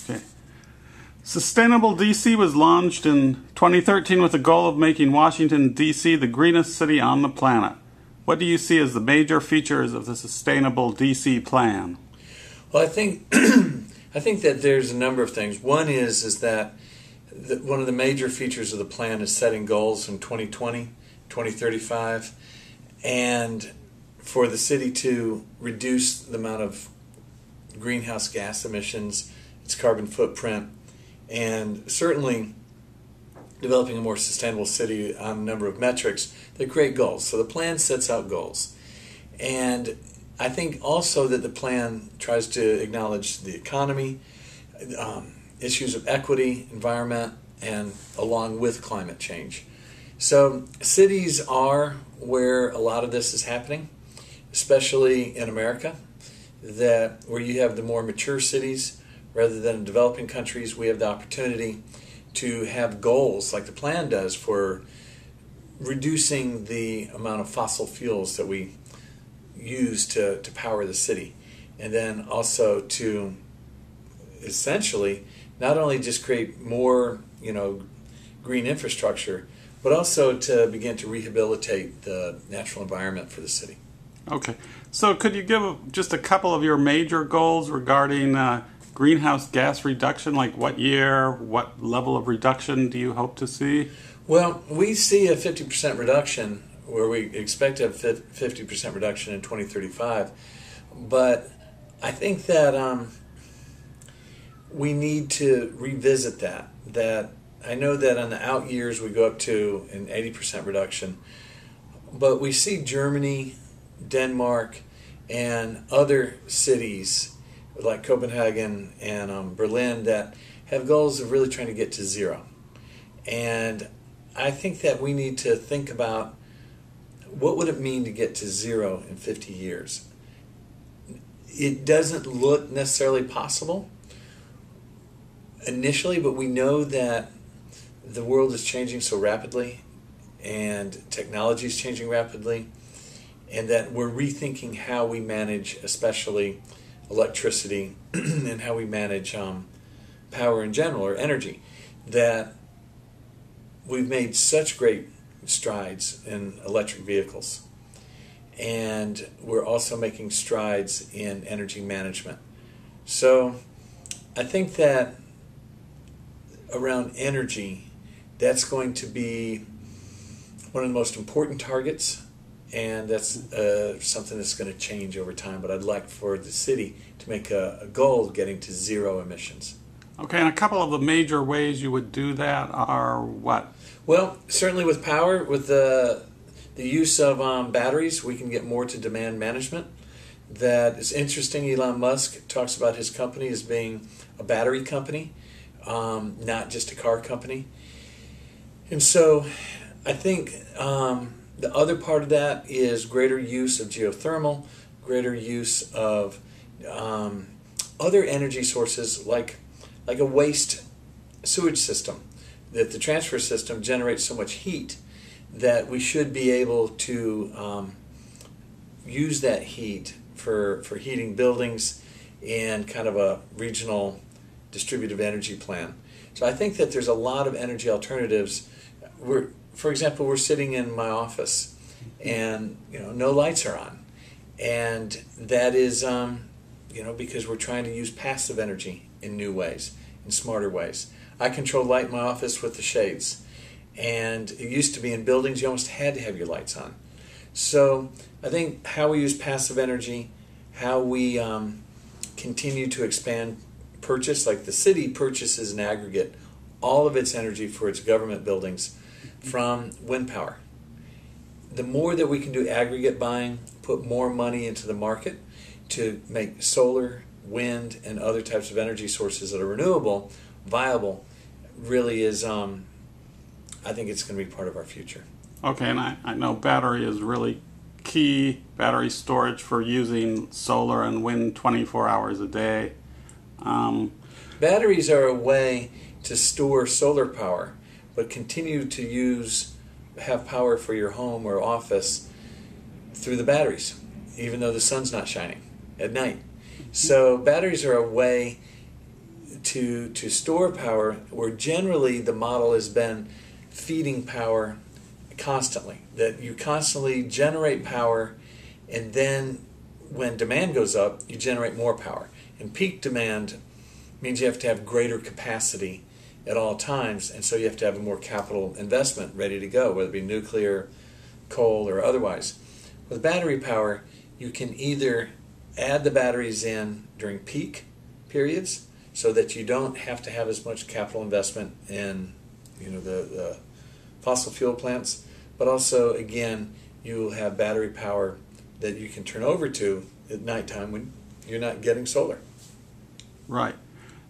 Okay. Sustainable DC was launched in 2013 with the goal of making Washington, D.C. the greenest city on the planet. What do you see as the major features of the Sustainable DC plan? Well, I think I think that there's a number of things. One is that one of the major features of the plan is setting goals in 2020, 2035, and for the city to reduce the amount of greenhouse gas emissions, its carbon footprint, and certainly developing a more sustainable city on a number of metrics that create goals. So the plan sets out goals. And I think also that the plan tries to acknowledge the economy, issues of equity, environment, and along with climate change. So cities are where a lot of this is happening, especially in America, that where you have the more mature cities rather than developing countries, we have the opportunity to have goals like the plan does for reducing the amount of fossil fuels that we use to power the city, and then also to essentially not only just create more green infrastructure, but also to begin to rehabilitate the natural environment for the city. Okay, so could you give just a couple of your major goals regarding greenhouse gas reduction, like what year, what level of reduction do you hope to see? Well, we see a 50% reduction, where we expect to have 50% reduction in 2035, but I think that we need to revisit that. I know that on the out years we go up to an 80% reduction, but we see Germany, Denmark, and other cities like Copenhagen and Berlin that have goals of really trying to get to zero. And I think that we need to think about what would it mean to get to zero in 50 years. It doesn't look necessarily possible initially, but we know that the world is changing so rapidly and technology is changing rapidly, and that we're rethinking how we manage especially electricity and how we manage power in general, or energy, that we've made such great strides in electric vehicles, and we're also making strides in energy management. So I think that around energy, that's going to be one of the most important targets, and that's something that's going to change over time. But I'd like for the city to make a goal of getting to zero emissions. Okay, and a couple of the major ways you would do that are what? Well, certainly with power, with the use of batteries, we can get more to demand management. That is interesting. Elon Musk talks about his company as being a battery company, not just a car company. And so I think the other part of that is greater use of geothermal, greater use of other energy sources like a waste sewage system, that the transfer system generates so much heat that we should be able to use that heat for heating buildings in kind of a regional distributive energy plan. So I think that there's a lot of energy alternatives. For example, we're sitting in my office and no lights are on, and that is because we're trying to use passive energy in new ways, in smarter ways. I control light in my office with the shades, and it used to be in buildings you almost had to have your lights on. So I think how we use passive energy, how we continue to expand purchase, like the city purchases in aggregate all of its energy for its government buildings from wind power. The more that we can do aggregate buying, put more money into the market to make solar, wind, and other types of energy sources that are renewable viable, really is, I think it's going to be part of our future. Okay, and I know battery is really key, battery storage for using solar and wind 24 hours a day. Batteries are a way to store solar power, but continue to have power for your home or office through the batteries, even though the sun's not shining at night. So batteries are a way to store power, where generally the model has been feeding power constantly, that you constantly generate power, and then when demand goes up, you generate more power. And peak demand means you have to have greater capacity at all times, and so you have to have a more capital investment ready to go, whether it be nuclear, coal, or otherwise. With battery power, you can either add the batteries in during peak periods so that you don't have to have as much capital investment in the fossil fuel plants, but also, again, you will have battery power that you can turn over to at nighttime when you're not getting solar. Right.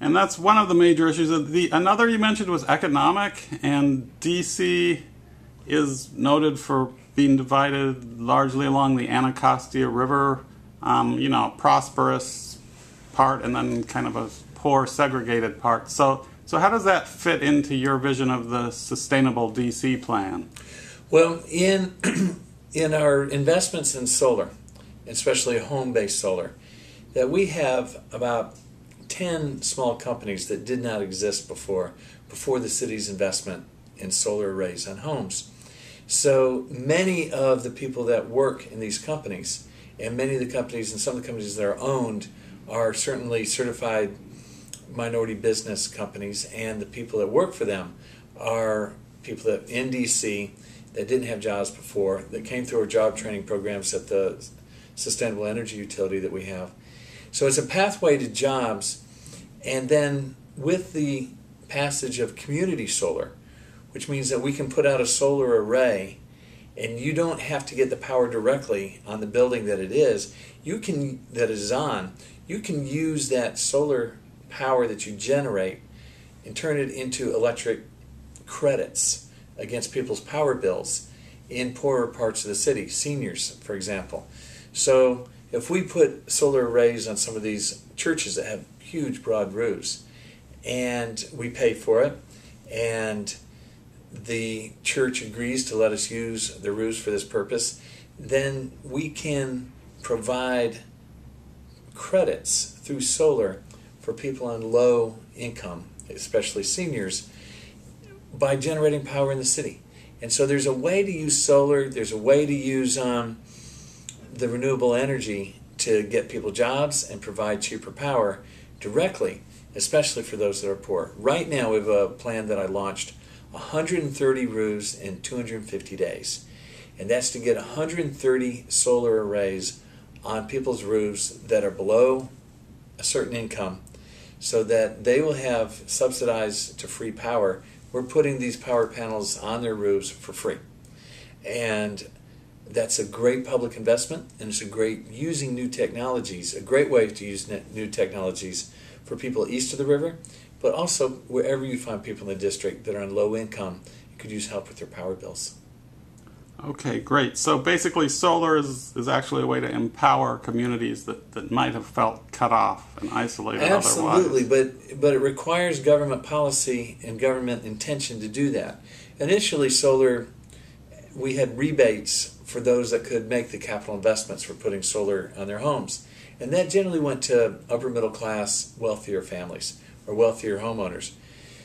And that's one of the major issues. Another you mentioned was economic, and DC is noted for being divided largely along the Anacostia River, prosperous part and then kind of a poor segregated part. So how does that fit into your vision of the sustainable DC plan? Well, in our investments in solar, especially home-based solar, that we have about 10 small companies that did not exist before the city's investment in solar arrays on homes. So many of the people that work in these companies, and many of the companies and some of the companies that are owned, are certainly certified minority business companies, and the people that work for them are people that in DC that didn't have jobs before, that came through our job training programs at the sustainable energy utility that we have. So it's a pathway to jobs, and then with the passage of community solar, which means that we can put out a solar array and you don't have to get the power directly on the building that it is, you can use that solar power that you generate and turn it into electric credits against people's power bills in poorer parts of the city, seniors, for example. So if we put solar arrays on some of these churches that have huge, broad roofs, and we pay for it, and the church agrees to let us use the roofs for this purpose, then we can provide credits through solar for people on low income, especially seniors, by generating power in the city. And so there's a way to use solar, there's a way to use the renewable energy to get people jobs and provide cheaper power directly, especially for those that are poor. Right now we have a plan that I launched, 130 roofs in 250 days. And that's to get 130 solar arrays on people's roofs that are below a certain income so that they will have subsidized to free power. We're putting these power panels on their roofs for free. And that's a great public investment, and it's a great using new technologies, a great way to use new technologies for people east of the river, but also wherever you find people in the district that are on low income and could use help with their power bills. Okay, great. So basically solar is actually a way to empower communities that might have felt cut off and isolated otherwise. Absolutely, but it requires government policy and government intention to do that. Initially, solar, we had rebates for those that could make the capital investments for putting solar on their homes. And that generally went to upper middle class, wealthier families or wealthier homeowners.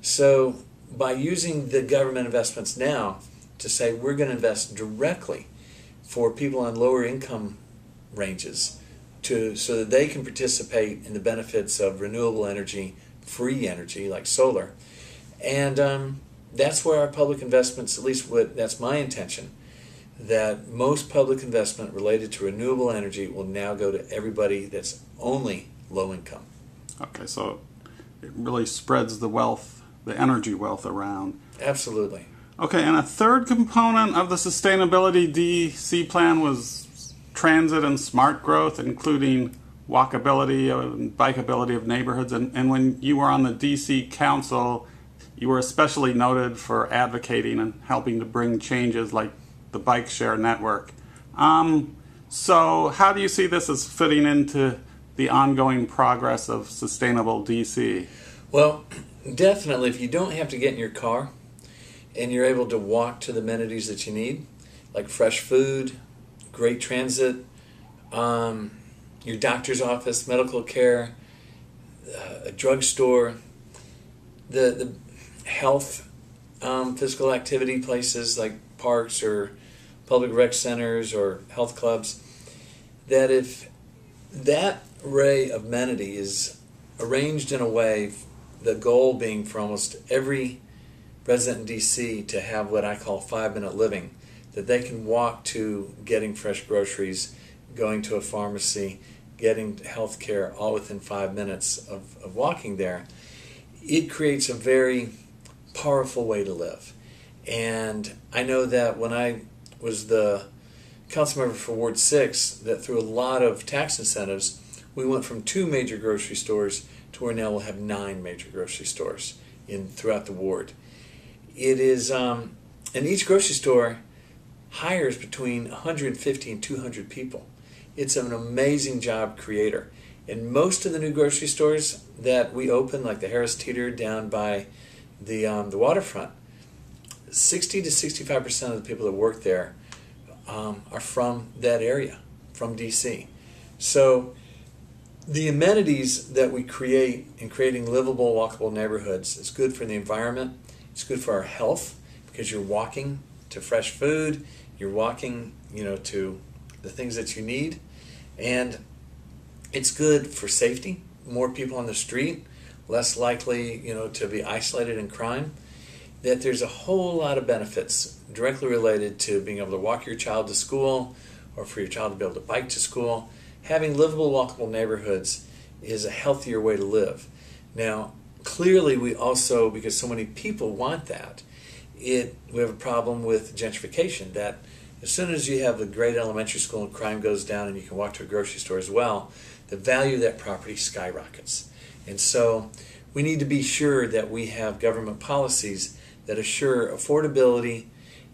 So by using the government investments now to say we're going to invest directly for people on lower income ranges so that they can participate in the benefits of renewable energy, free energy like solar. And that's where our public investments, at least that's my intention, that most public investment related to renewable energy will now go to everybody that's only low income. Okay, so it really spreads the wealth, the energy wealth around. Absolutely. Okay, and a third component of the sustainability DC plan was transit and smart growth, including walkability and bikeability of neighborhoods. And when you were on the DC Council, you were especially noted for advocating and helping to bring changes like the bike share network. So how do you see this as fitting into the ongoing progress of sustainable DC? Well, definitely, if you don't have to get in your car and you're able to walk to the amenities that you need, like fresh food, great transit, your doctor's office, medical care, a drugstore, the health, physical activity places like parks or public rec centers or health clubs, that if that array of amenity is arranged in a way, the goal being for almost every resident in DC to have what I call 5-minute living, that they can walk to getting fresh groceries, going to a pharmacy, getting health care all within 5 minutes of walking there, it creates a very powerful way to live. And I know that when I was the council member for Ward 6, that through a lot of tax incentives, we went from 2 major grocery stores to where now we'll have 9 major grocery stores throughout the ward. It is, and each grocery store hires between 150 and 200 people. It's an amazing job creator. And most of the new grocery stores that we open, like the Harris Teeter down by the waterfront, 60 to 65% of the people that work there are from that area, from DC. So the amenities that we create in creating livable, walkable neighborhoods is good for the environment. It's good for our health because you're walking to fresh food, you're walking, to the things that you need, and it's good for safety. More people on the street, less likely, to be isolated in crime. That there's a whole lot of benefits directly related to being able to walk your child to school or for your child to be able to bike to school. Having livable, walkable neighborhoods is a healthier way to live. Now, clearly we also, because so many people want that, we have a problem with gentrification, that as soon as you have a great elementary school and crime goes down and you can walk to a grocery store as well, the value of that property skyrockets. And so we need to be sure that we have government policies that assure affordability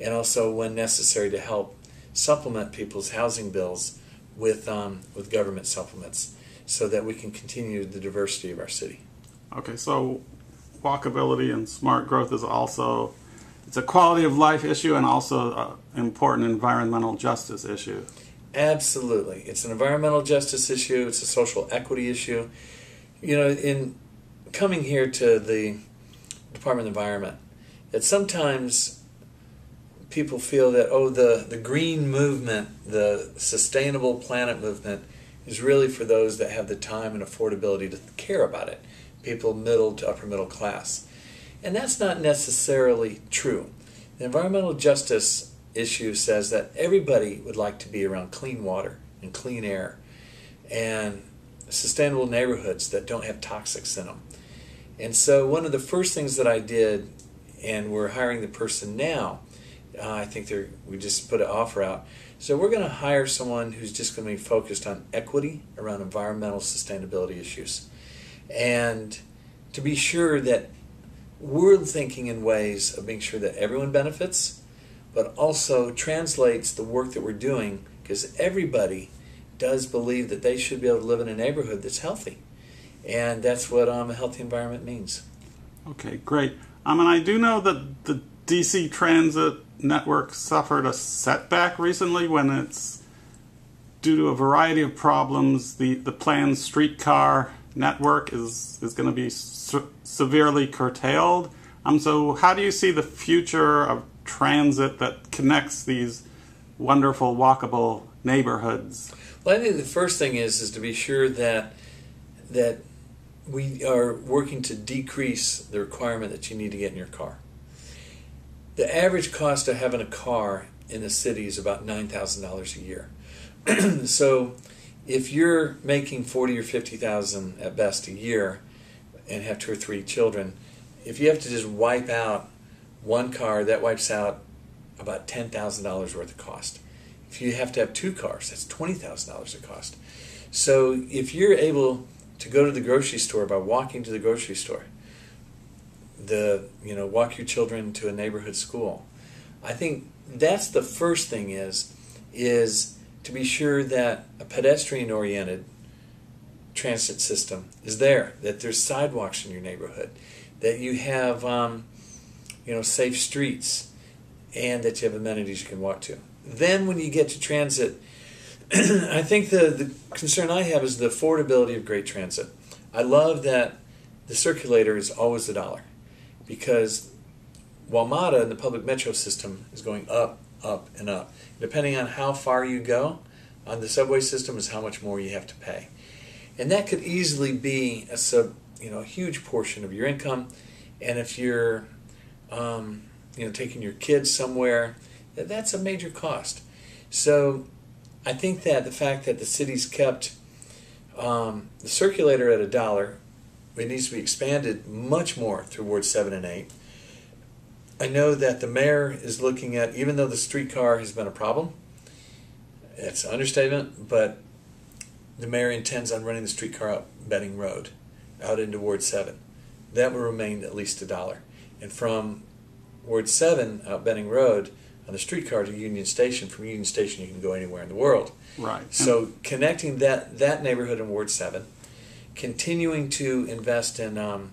and also, when necessary, to help supplement people's housing bills with government supplements so that we can continue the diversity of our city. Okay, so walkability and smart growth is also, it's a quality of life issue and also an important environmental justice issue. Absolutely. It's an environmental justice issue. It's a social equity issue. In coming here to the Department of Environment, that sometimes people feel that, the green movement, the sustainable planet movement, is really for those that have the time and affordability to care about it, people middle to upper middle class. And that's not necessarily true. The environmental justice issue says that everybody would like to be around clean water and clean air and sustainable neighborhoods that don't have toxics in them. And so one of the first things that I did, and we're hiring the person now, I think we just put an offer out. So we're going to hire someone who's just going to be focused on equity around environmental sustainability issues. And to be sure that we're thinking in ways of being sure that everyone benefits, but also translates the work that we're doing, because everybody does believe that they should be able to live in a neighborhood that's healthy. And that's what a healthy environment means. Okay, great. And I do know that the DC Transit network suffered a setback recently when it's, due to a variety of problems, the planned streetcar network is going to be severely curtailed. So how do you see the future of transit that connects these wonderful walkable neighborhoods? Well, I think the first thing is to be sure that we are working to decrease the requirement that you need to get in your car. The average cost of having a car in the city is about $9,000 a year. So if you're making $40,000 or $50,000 at best a year and have 2 or 3 children, if you have to just wipe out one car, that wipes out about $10,000 worth of cost. If you have to have 2 cars, that's $20,000 of cost. So if you're able to go to the grocery store by walking to the grocery store, walk your children to a neighborhood school, I think that's the first thing is to be sure that a pedestrian-oriented transit system is there, that there's sidewalks in your neighborhood, that you have safe streets, and that you have amenities you can walk to. Then when you get to transit, I think the concern I have is the affordability of great transit. I love that the circulator is always $1, because WMATA in the public metro system is going up, up, and up. Depending on how far you go on the subway system is how much more you have to pay. And that could easily be a huge portion of your income. And if you're taking your kids somewhere, that's a major cost. So I think that the fact that the city's kept the circulator at $1, it needs to be expanded much more through Ward 7 and 8. I know that the mayor is looking at, even though the streetcar has been a problem, it's an understatement, but the mayor intends on running the streetcar up Benning Road, out into Ward 7. That will remain at least $1. And from Ward 7 out Benning Road on the streetcar to Union Station, from Union Station you can go anywhere in the world. Right. So connecting that neighborhood in Ward 7, continuing to invest in a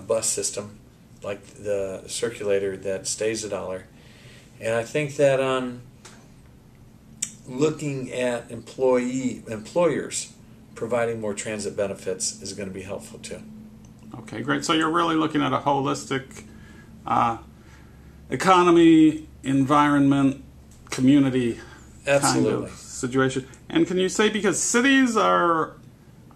bus system like the circulator that stays $1. And I think that looking at employers providing more transit benefits is going to be helpful too. Okay, great. So you're really looking at a holistic economy, environment, community kind of situation. And can you say, because cities are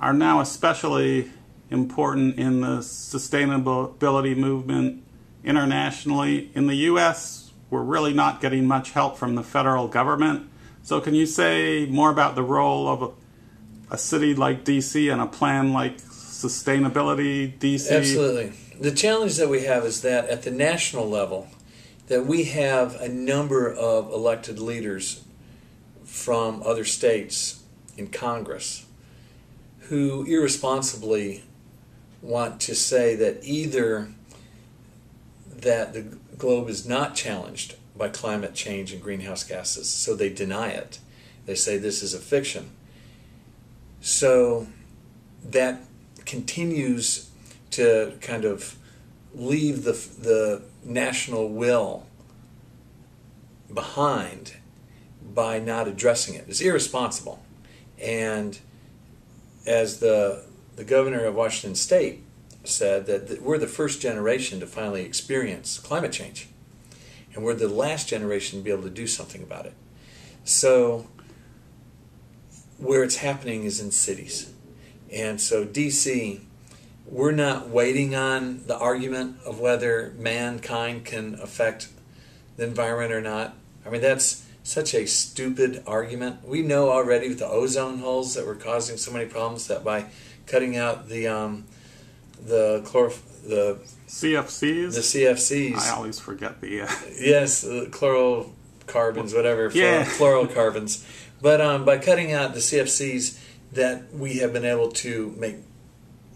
now especially important in the sustainability movement internationally, in the U.S., we're really not getting much help from the federal government. So can you say more about the role of a city like D.C. and a plan like Sustainability D.C.? Absolutely. The challenge that we have is that at the national level, that we have a number of elected leaders from other states in Congress who irresponsibly want to say that either that the globe is not challenged by climate change and greenhouse gases, so they deny it. They say this is a fiction. So that continues to kind of leave the national will behind by not addressing it. It's irresponsible. And as the governor of Washington State said, that we're the first generation to finally experience climate change. And we're the last generation to be able to do something about it. So where it's happening is in cities. And so D.C., we're not waiting on the argument of whether mankind can affect the environment or not. I mean, that's such a stupid argument. We know already with the ozone holes that we're causing so many problems that by cutting out the CFCs? The CFCs. I always forget the... Yes, the chlorocarbons, whatever, yeah. fluorocarbons. But by cutting out the CFCs, that we have been able to make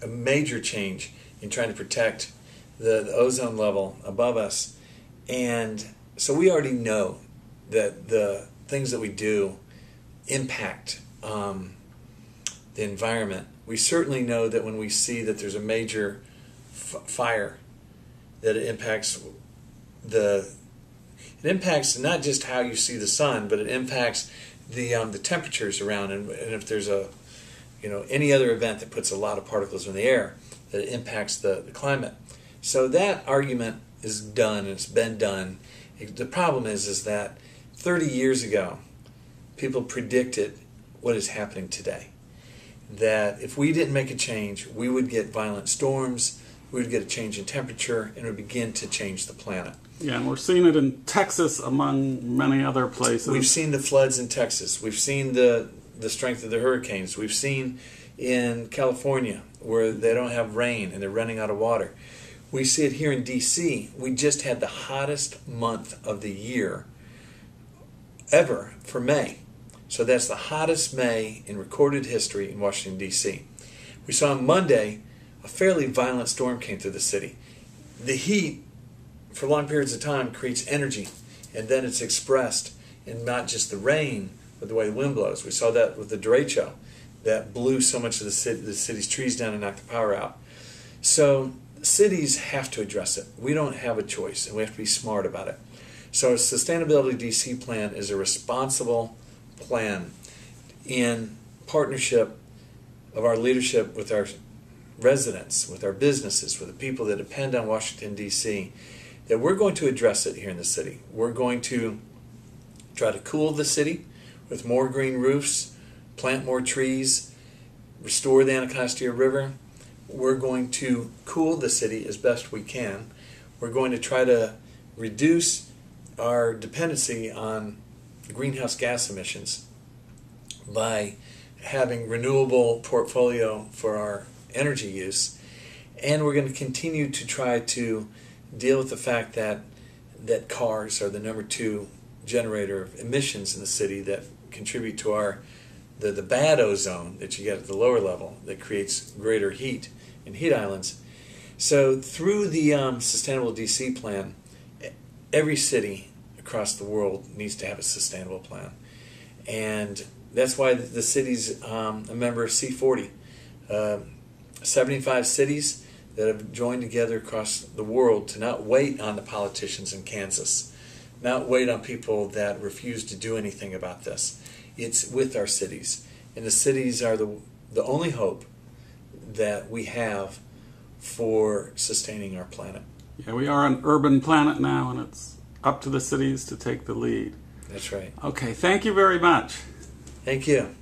a major change in trying to protect the ozone level above us. And so we already know that the things that we do impact the environment. We certainly know that when we see that there's a major fire, that it impacts not just how you see the sun, but it impacts the temperatures around, and if there's any other event that puts a lot of particles in the air, that it impacts the climate. So that argument is done, and it's been done. The problem is that 30 years ago, people predicted what is happening today. That if we didn't make a change, we would get violent storms, we would get a change in temperature, and it would begin to change the planet. Yeah, and we're seeing it in Texas among many other places. We've seen the floods in Texas. We've seen the strength of the hurricanes. We've seen in California where they don't have rain and they're running out of water. We see it here in D.C. We just had the hottest month of the year ever for May. So that's the hottest May in recorded history in Washington, D.C. We saw on Monday a fairly violent storm came through the city. The heat for long periods of time creates energy, and then it's expressed in not just the rain, but the way the wind blows. We saw that with the derecho that blew so much of the city's trees down and knocked the power out. So cities have to address it. We don't have a choice, and we have to be smart about it. So a Sustainability DC plan is a responsible plan in partnership of our leadership with our residents, with our businesses, with the people that depend on Washington, D.C., that we're going to address it here in the city. We're going to try to cool the city with more green roofs, plant more trees, restore the Anacostia River. We're going to cool the city as best we can. We're going to try to reduce our dependency on greenhouse gas emissions by having renewable portfolio for our energy use. And we're going to continue to try to deal with the fact that cars are the number 2 generator of emissions in the city that contribute to the bad ozone that you get at the lower level that creates greater heat in heat islands. So through the Sustainable DC plan, every city across the world needs to have a sustainable plan. And that's why the city's a member of C40. 75 cities that have joined together across the world to not wait on the politicians in Kansas, not wait on people that refuse to do anything about this. It's with our cities. And the cities are the only hope that we have for sustaining our planet. Yeah, we are an urban planet now, and it's up to the cities to take the lead. That's right. Okay, thank you very much. Thank you.